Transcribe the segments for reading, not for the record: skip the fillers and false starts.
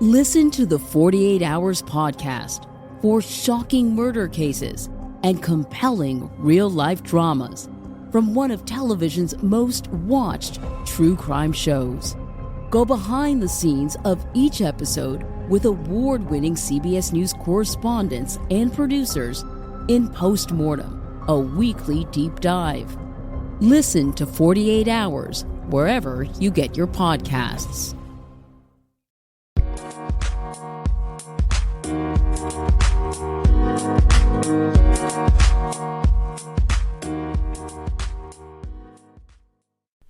Listen to the 48 Hours podcast for shocking murder cases and compelling real-life dramas from one of television's most watched true crime shows. Go behind the scenes of each episode with award-winning CBS News correspondents and producers in Postmortem, a weekly deep dive. Listen to 48 Hours wherever you get your podcasts.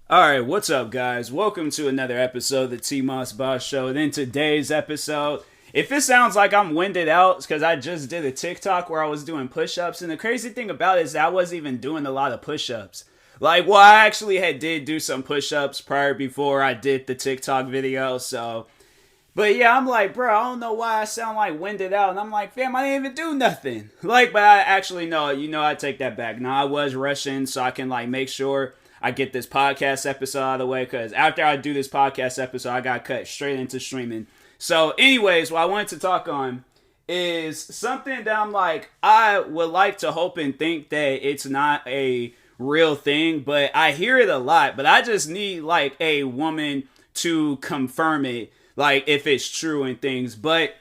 Alright, what's up guys? Welcome to another episode of the TMossBoss Show. And in today's episode, if it sounds like I'm winded out, it's because I just did a TikTok where I was doing push-ups. And the crazy thing about it is that I wasn't even doing a lot of push-ups. I actually did do some push-ups before I did the TikTok video, so... But yeah, I'm like, bro, I don't know why I sound like winded out. And I'm like, fam, I didn't even do nothing. But I actually know, I take that back. Now, I was rushing so I can, make sure I get this podcast episode out of the way. Because after I do this podcast episode, I got cut straight into streaming. So, anyways, what I wanted to talk on is something that I'm like, I would like to hope and think that it's not a real thing. But I hear it a lot. But I just need, a woman to confirm it. If it's true and things. But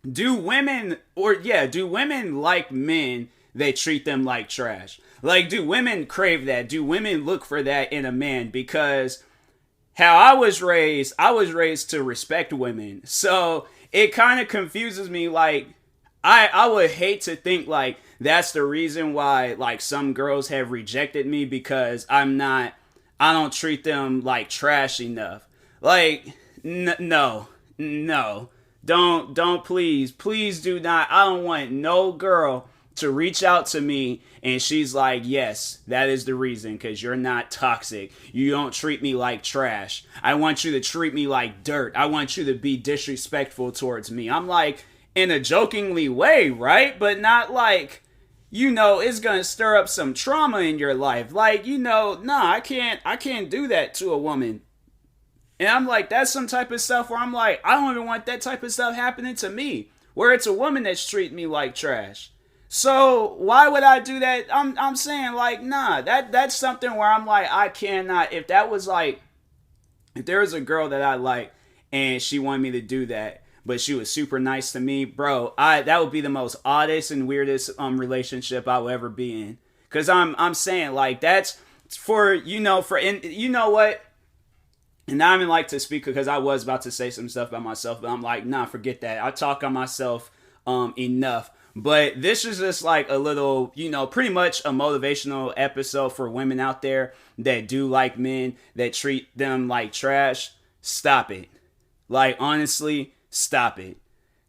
do women like men that treat them like trash? Do women crave that? Do women look for that in a man? Because how I was raised to respect women. So it kind of confuses me. I would hate to think that's the reason why some girls have rejected me, because I don't treat them like trash enough. No, don't please do not. I don't want no girl to reach out to me and she's like, yes, that is the reason, because you're not toxic. You don't treat me like trash. I want you to treat me like dirt. I want you to be disrespectful towards me. I'm in a jokingly way, right? But not it's gonna stir up some trauma in your life. I can't do that to a woman. And I'm that's some type of stuff where I'm I don't even want that type of stuff happening to me, where it's a woman that's treating me like trash. So why would I do that? I'm saying nah, that's something where I'm I cannot. If that was if there was a girl that I like and she wanted me to do that, but she was super nice to me, bro, that would be the most oddest and weirdest relationship I will ever be in. Cause I'm saying that's for what. And I don't like to speak because I was about to say some stuff about myself, but I'm nah, forget that. I talk on myself enough. But this is just a little, pretty much a motivational episode for women out there that do like men, that treat them like trash. Stop it. Honestly, stop it.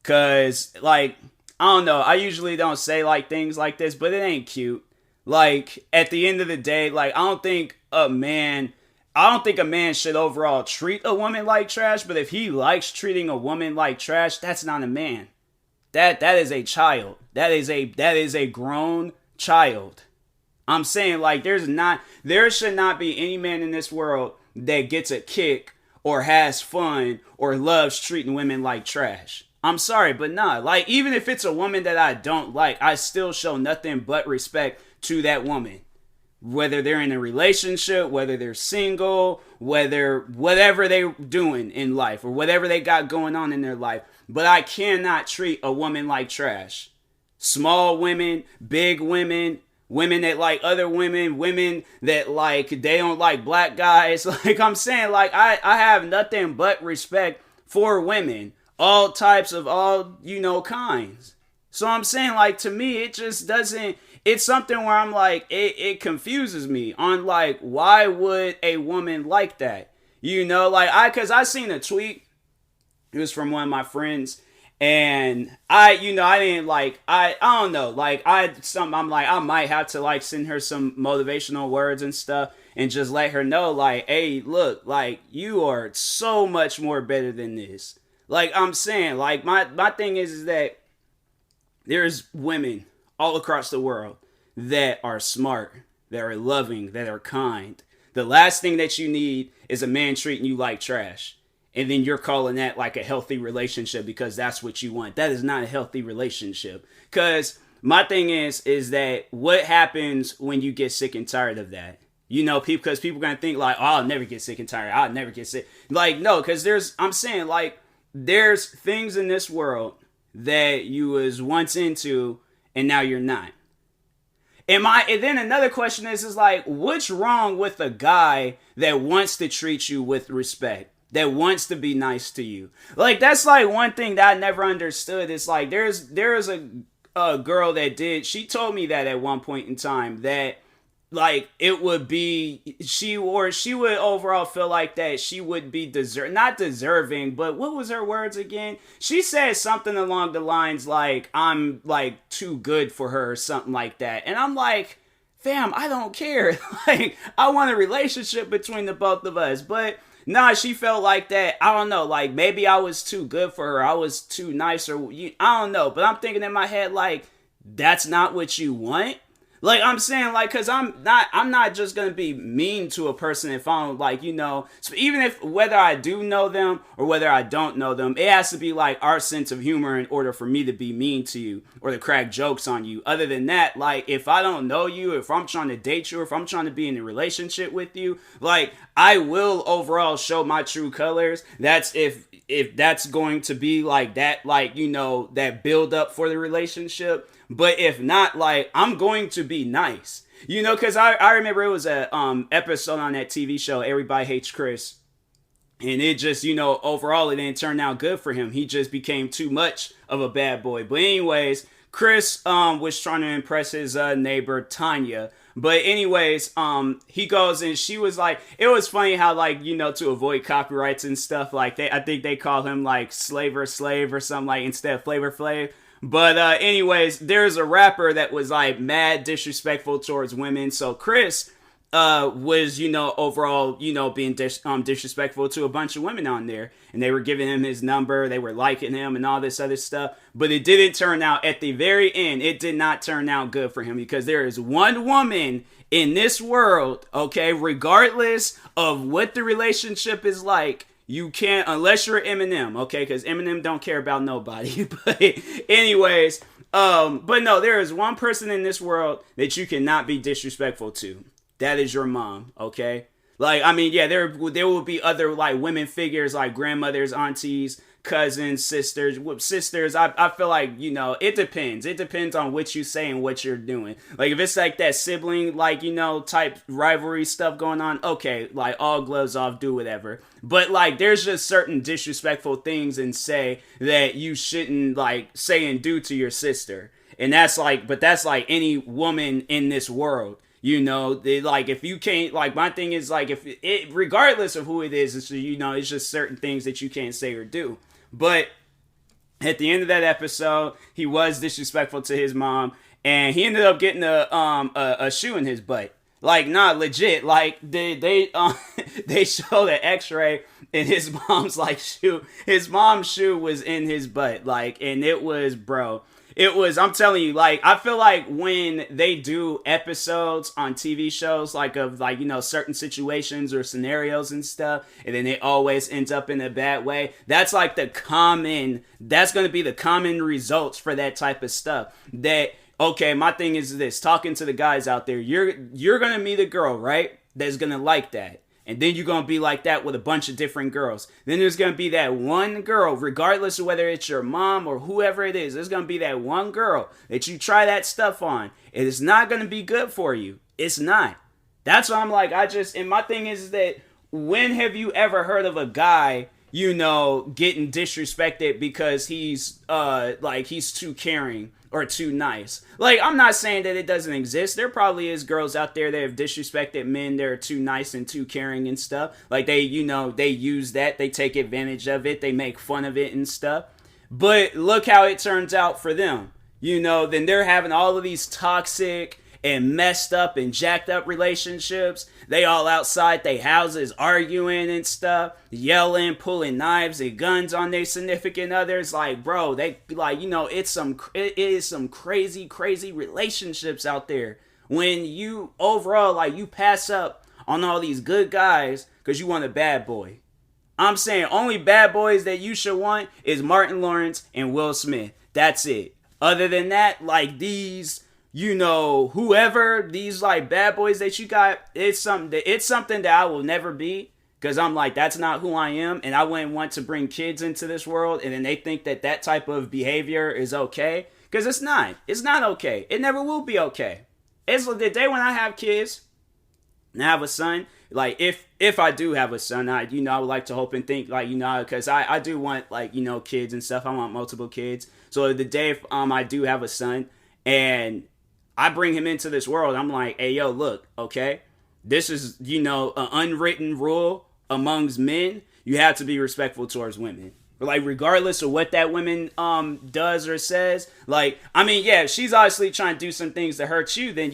Because, I don't know. I usually don't say things like this, but it ain't cute. At the end of the day, I don't think a man should overall treat a woman like trash, but if he likes treating a woman like trash, that's not a man. That is a child. That is a grown child. I'm saying there should not be any man in this world that gets a kick or has fun or loves treating women like trash. I'm sorry, but nah. Even if it's a woman that I don't like, I still show nothing but respect to that woman. Whether they're in a relationship, whether they're single, whatever they're doing in life or whatever they got going on in their life. But I cannot treat a woman like trash. Small women, big women, women that like other women, women that they don't like black guys. I'm saying, I have nothing but respect for women. All types of all, kinds. So I'm saying, to me, it just doesn't... It's something where I'm it confuses me on why would a woman like that? Because I seen a tweet. It was from one of my friends, and I didn't I don't know, I'm I might have to send her some motivational words and stuff and just let her know hey, look, you are so much more better than this. I'm saying, my thing is that there's women all across the world that are smart, that are loving, that are kind. The last thing that you need is a man treating you like trash. and then you're calling that like a healthy relationship because that's what you want. That is not a healthy relationship. Because my thing is that what happens when you get sick and tired of that? You know, people, because people are going to think like, oh, I'll never get sick and tired. I'll never get sick. Like, no, because I'm saying like, there's things in this world that you was once into and now you're not. And then another question is like, what's wrong with a guy that wants to treat you with respect, that wants to be nice to you? Like, that's like one thing that I never understood. It's like, there's a girl that she told me that at one point in time, that like it would be, she would overall feel like that she would be not deserving, but what was her words again? She said something along the lines like, I'm like too good for her or something like that. And I'm like, fam, I don't care. Like, I want a relationship between the both of us. But nah, she felt like that. I don't know, like maybe I was too good for her. I was too nice, or I don't know. But I'm thinking in my head like, that's not what you want. Like, I'm saying, like, because I'm not just going to be mean to a person if I don't, like, you know, so even if, whether I do know them or whether I don't know them, it has to be, like, our sense of humor in order for me to be mean to you or to crack jokes on you. Other than that, like, if I don't know you, if I'm trying to date you, or if I'm trying to be in a relationship with you, like, I will overall show my true colors. That's if that's going to be, like, that, like, you know, that build up for the relationship. But if not, like, I'm going to be nice. You know, because I remember it was a episode on that TV show, Everybody Hates Chris. And it just, you know, overall, it didn't turn out good for him. He just became too much of a bad boy. But anyways, Chris was trying to impress his neighbor, Tanya. But anyways, he goes and she was like, it was funny how, like, you know, to avoid copyrights and stuff, like, I think they call him, like, Slave or something, like, instead of Flavor Flav. But anyways, there's a rapper that was like mad disrespectful towards women. So Chris was, you know, overall, you know, being disrespectful to a bunch of women on there. And they were giving him his number. They were liking him and all this other stuff. But it didn't turn out, at the very end, it did not turn out good for him. Because there is one woman in this world, okay, regardless of what the relationship is like, you can't, unless you're Eminem, okay? Because Eminem don't care about nobody. But anyways, but no, there is one person in this world that you cannot be disrespectful to. That is your mom, okay? Like, I mean, yeah, there will be other, like, women figures, like grandmothers, aunties, cousins, sisters. I feel like, you know, it depends. It depends on what you say and what you're doing. Like, if it's like that sibling, like, you know, type rivalry stuff going on, okay, like, all gloves off, do whatever. But, like, there's just certain disrespectful things and say that you shouldn't, like, say and do to your sister. And that's like, but that's like any woman in this world. You know, they, like, if you can't, like, my thing is, like, if it, regardless of who it is, it's, you know, it's just certain things that you can't say or do. But at the end of that episode, he was disrespectful to his mom, and he ended up getting a shoe in his butt. Like, nah, legit. Like, they showed an X-ray, and his mom's, like, shoe. His mom's shoe was in his butt. Like, and it was, bro. It was, I'm telling you, like, I feel like when they do episodes on TV shows, like, of, like, you know, certain situations or scenarios and stuff, and then it always ends up in a bad way, that's, like, that's going to be the common results for that type of stuff. That, okay, my thing is this, talking to the guys out there, you're going to meet a girl, right, that's going to like that. And then you're going to be like that with a bunch of different girls. Then there's going to be that one girl, regardless of whether it's your mom or whoever it is, there's going to be that one girl that you try that stuff on. And it's not going to be good for you. It's not. That's why I'm like, and my thing is that when have you ever heard of a guy, you know, getting disrespected because he's too caring or too nice? Like, I'm not saying that it doesn't exist. There probably is girls out there that have disrespected men that are too nice and too caring and stuff. Like, they, you know, they use that. They take advantage of it. They make fun of it and stuff. But look how it turns out for them. You know, then they're having all of these toxic and messed up and jacked up relationships. They all outside their houses arguing and stuff, yelling, pulling knives and guns on their significant others. Like, bro, they, like, you know, it is some crazy relationships out there. When you overall, like, you pass up on all these good guys because you want a bad boy. I'm saying only bad boys that you should want is Martin Lawrence and Will Smith. That's it. Other than that, like these, whoever, these like bad boys that you got, it's something that I will never be. Because I'm like, that's not who I am. And I wouldn't want to bring kids into this world. And then they think that type of behavior is okay. Because it's not. It's not okay. It never will be okay. It's the day when I have kids and I have a son. Like, if I do have a son, I would like to hope and think, like, because I do want, like, kids and stuff. I want multiple kids. So the day if I do have a son and I bring him into this world, I'm like, hey, yo, look, okay? This is, an unwritten rule amongst men. You have to be respectful towards women. Like, regardless of what that woman does or says. Like, I mean, yeah, she's obviously trying to do some things to hurt you, then,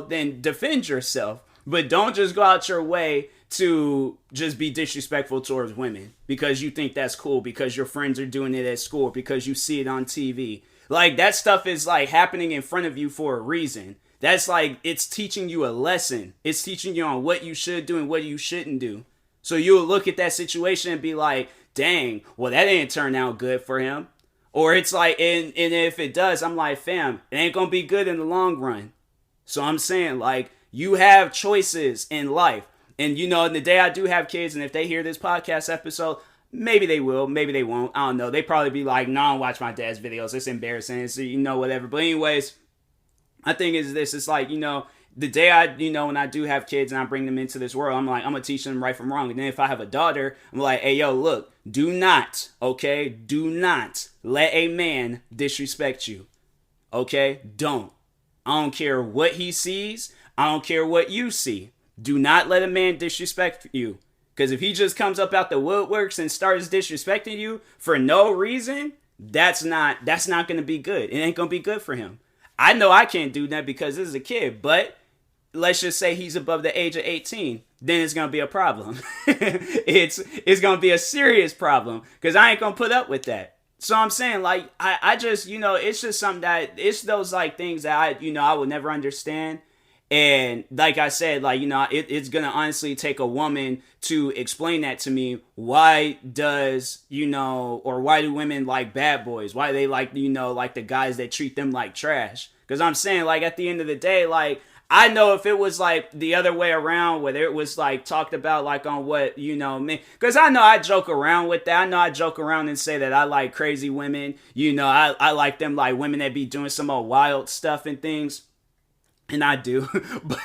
then defend yourself. But don't just go out your way to just be disrespectful towards women because you think that's cool, because your friends are doing it at school, because you see it on TV. Like, that stuff is, like, happening in front of you for a reason. That's like, it's teaching you a lesson. It's teaching you on what you should do and what you shouldn't do. So you'll look at that situation and be like, dang, well, that didn't turn out good for him. Or it's like, and if it does, I'm like, fam, it ain't gonna be good in the long run. So I'm saying, like, you have choices in life. And, in the day I do have kids, and if they hear this podcast episode, maybe they will, maybe they won't. I don't know. They probably be like, no, I don't watch my dad's videos. It's embarrassing. It's, whatever. But anyways, my thing is this. It's like, the day I, when I do have kids and I bring them into this world, I'm like, I'm going to teach them right from wrong. And then if I have a daughter, I'm like, hey, yo, look, do not let a man disrespect you. Okay? Don't. I don't care what he sees. I don't care what you see. Do not let a man disrespect you. Because if he just comes up out the woodworks and starts disrespecting you for no reason, that's not going to be good. It ain't going to be good for him. I know I can't do that because this is a kid, but let's just say he's above the age of 18, then it's going to be a problem. it's going to be a serious problem because I ain't going to put up with that. So I'm saying, like, I just, it's just something that, it's those, like, things that I will never understand. And like I said, like, it's going to honestly take a woman to explain that to me. Why does, or why do women like bad boys? Why they like, like the guys that treat them like trash? Because I'm saying, like, at the end of the day, like, I know if it was like the other way around, whether it was like talked about like on what, me, because I know I joke around with that. I know I joke around and say that I like crazy women. I like them, like women that be doing some old wild stuff and things. And I do. But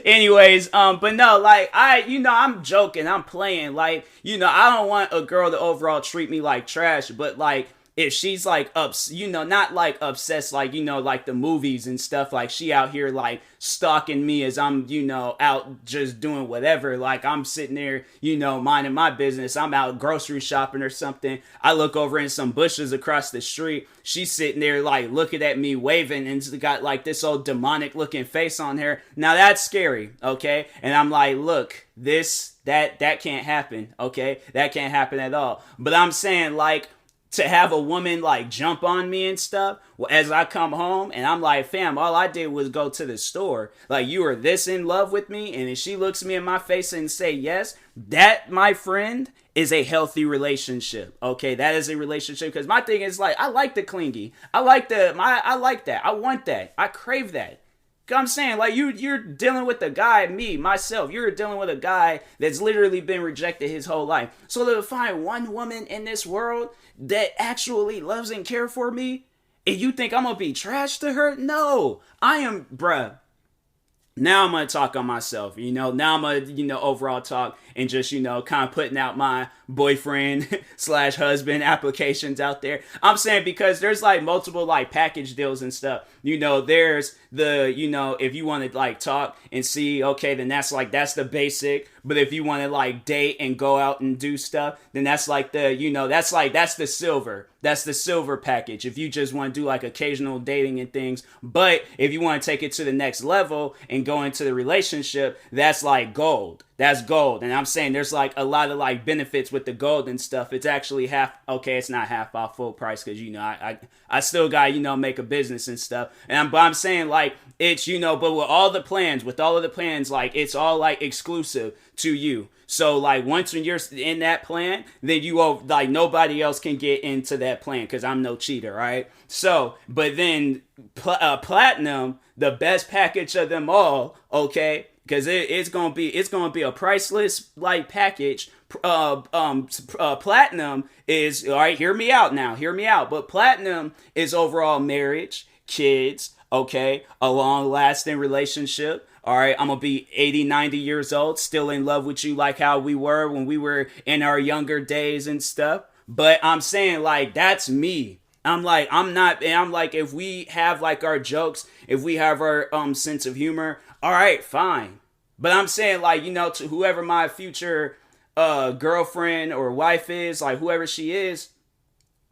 anyways, but no, like I'm joking, I'm playing, like, I don't want a girl to overall treat me like trash, but like, if she's like not like obsessed, like, like the movies and stuff, like she out here like stalking me as I'm, out just doing whatever. Like I'm sitting there, minding my business. I'm out grocery shopping or something. I look over in some bushes across the street. She's sitting there like looking at me waving and got like this old demonic looking face on her. Now that's scary. Okay. And I'm like, look, that can't happen. Okay. That can't happen at all. But I'm saying, like, to have a woman like jump on me and stuff as I come home and I'm like, fam, all I did was go to the store. Like, you are this in love with me, and if she looks me in my face and say yes, that, my friend, is a healthy relationship. Okay, that is a relationship. Because my thing is, like, I like the clingy. I like that. I want that. I crave that. I'm saying, like, you're dealing with a guy, myself, you're dealing with a guy that's literally been rejected his whole life. So to find one woman in this world that actually loves and cares for me, and you think I'm gonna be trash to her? No, I am, bruh. Now I'm gonna talk on myself, now I'm gonna, overall talk and just, kind of putting out my boyfriend / husband applications out there. I'm saying because there's like multiple like package deals and stuff. There's the, if you want to like talk and see, okay, then that's the basic. But if you want to like date and go out and do stuff, then that's like the, that's the silver. That's the silver package. If you just want to do like occasional dating and things. But if you want to take it to the next level and go into the relationship, that's like gold. That's gold. And I'm saying there's like a lot of like benefits with the gold and stuff. It's actually it's not half off full price because, I still got, make a business and stuff. But I'm saying, like, it's, but with all of the plans, like, it's all like exclusive to you. So, like, once when you're in that plan, then like, nobody else can get into that plan because I'm no cheater, right? So, but then platinum, the best package of them all, okay? Because it's gonna be a priceless, like, package. Platinum is, all right, hear me out. But platinum is overall marriage, kids, okay, a long-lasting relationship. All right, I'm going to be 80, 90 years old, still in love with you like how we were when we were in our younger days and stuff. But I'm saying, like, that's me. I'm like, if we have, like, our jokes, if we have our sense of humor, all right, fine. But I'm saying, like, to whoever my future girlfriend or wife is, like, whoever she is,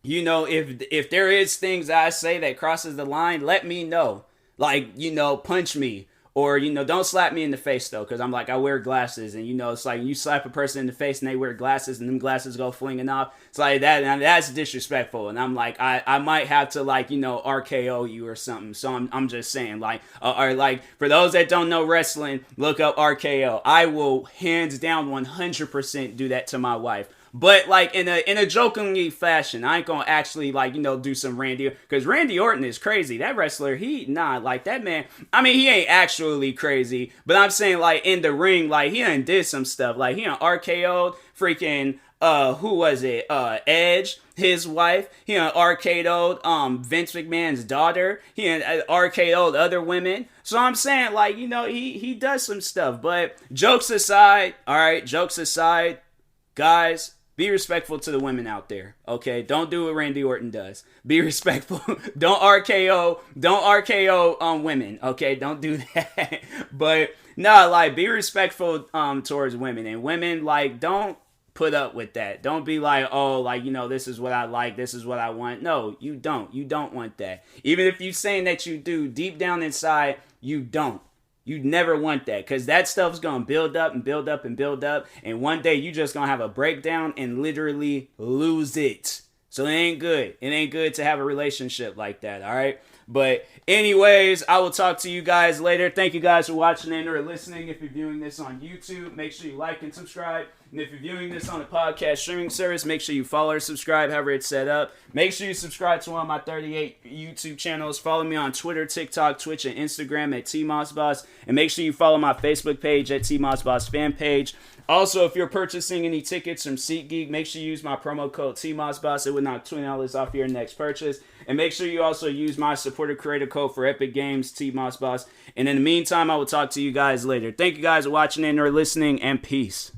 if there is things that I say that crosses the line, let me know. Like, punch me. Or, don't slap me in the face, though, because I'm like, I wear glasses. And, it's like you slap a person in the face and they wear glasses and them glasses go flinging off. It's like that. And that's disrespectful. And I'm like, I might have to, like, RKO you or something. So I'm just saying, like, or like, for those that don't know wrestling, look up RKO. I will hands down 100% do that to my wife. But, like, in a jokingly fashion. I ain't gonna actually, like, do some Randy, because Randy Orton is crazy. That wrestler, like, that man, I mean, he ain't actually crazy, but I'm saying, like, in the ring, like, he done did some stuff. Like, he done RKO'd freaking, who was it? Edge, his wife. He done RKO'd, Vince McMahon's daughter. He done RKO'd other women. So I'm saying, like, he does some stuff. But jokes aside, guys, be respectful to the women out there, okay? Don't do what Randy Orton does. Be respectful. Don't RKO women, okay? Don't do that. But no, like, be respectful towards women. And women, like, don't put up with that. Don't be like, oh, like, this is what I like, this is what I want. No, you don't. You don't want that. Even if you're saying that you do, deep down inside, you don't. You never want that, because that stuff's going to build up and build up and build up. And one day you just going to have a breakdown and literally lose it. So it ain't good. It ain't good to have a relationship like that, all right? But anyways, I will talk to you guys later. Thank you guys for watching and or listening. If you're viewing this on YouTube, make sure you like and subscribe. And if you're viewing this on a podcast streaming service, make sure you follow or subscribe, however it's set up. Make sure you subscribe to one of my 38 YouTube channels. Follow me on Twitter, TikTok, Twitch, and Instagram at TMossBoss. And make sure you follow my Facebook page at TMossBoss fan page. Also, if you're purchasing any tickets from SeatGeek, make sure you use my promo code TMossBoss. It would knock $20 off your next purchase. And make sure you also use my supporter creator code for Epic Games, TMossBoss. And in the meantime, I will talk to you guys later. Thank you guys for watching and or listening, and peace.